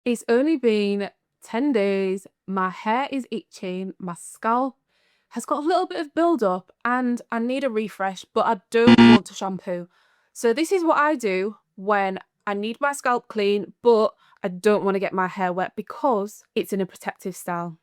It's only been 10 days, my hair is itching, my scalp has got a little bit of build-up and I need a refresh, but I don't want to shampoo. So this is what I do when I need my scalp clean, but I don't want to get my hair wet because it's in a protective style.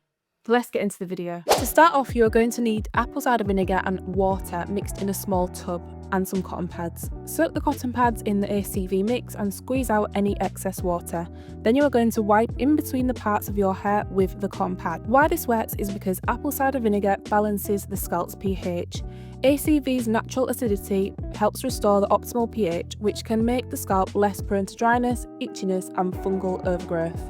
Let's get into the video. To start off, you're going to need apple cider vinegar and water mixed in a small tub and some cotton pads. Soak the cotton pads in the ACV mix and squeeze out any excess water. Then you are going to wipe in between the parts of your hair with the cotton pad. Why this works is because apple cider vinegar balances the scalp's pH. ACV's natural acidity helps restore the optimal pH, which can make the scalp less prone to dryness, itchiness and fungal overgrowth.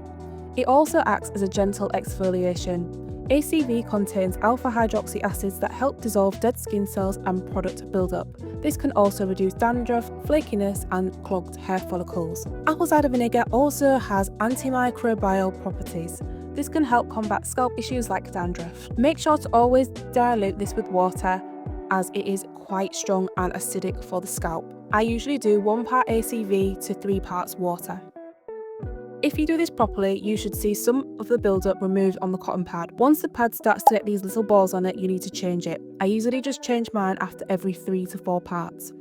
It also acts as a gentle exfoliation. ACV contains alpha hydroxy acids that help dissolve dead skin cells and product buildup. This can also reduce dandruff, flakiness and clogged hair follicles. Apple cider vinegar also has antimicrobial properties. This can help combat scalp issues like dandruff. Make sure to always dilute this with water as it is quite strong and acidic for the scalp. I usually do 1 part ACV to 3 parts water. If you do this properly, you should see some of the buildup removed on the cotton pad. Once the pad starts to get these little balls on it, you need to change it. I usually just change mine after every 3 to 4 parts.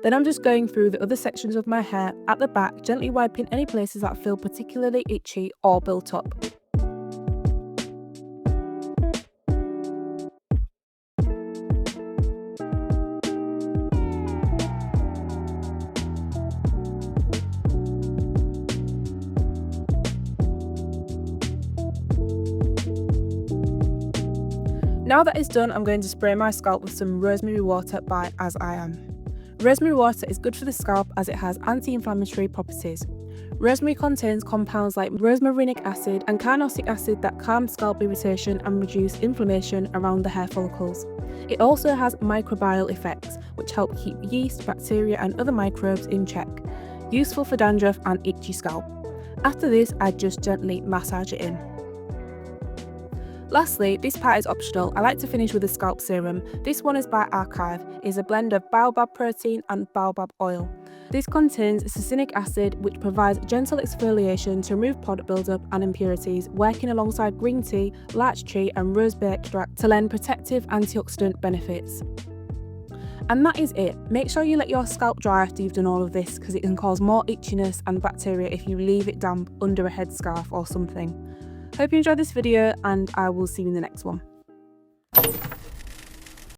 Then I'm just going through the other sections of my hair at the back, gently wiping any places that feel particularly itchy or built up. Now that it's done, I'm going to spray my scalp with some Rosemary Water by As I Am. Rosemary Water is good for the scalp as it has anti-inflammatory properties. Rosemary contains compounds like rosmarinic acid and carnosic acid that calm scalp irritation and reduce inflammation around the hair follicles. It also has microbial effects, which help keep yeast, bacteria and other microbes in check. Useful for dandruff and itchy scalp. After this, I just gently massage it in. Lastly, this part is optional. I like to finish with a scalp serum. This one is by Archive. It is a blend of baobab protein and baobab oil. This contains succinic acid, which provides gentle exfoliation to remove product buildup and impurities, working alongside green tea, larch tree and roseberry extract to lend protective antioxidant benefits. And that is it. Make sure you let your scalp dry after you've done all of this because it can cause more itchiness and bacteria if you leave it damp under a headscarf or something. Hope you enjoyed this video and I will see you in the next one.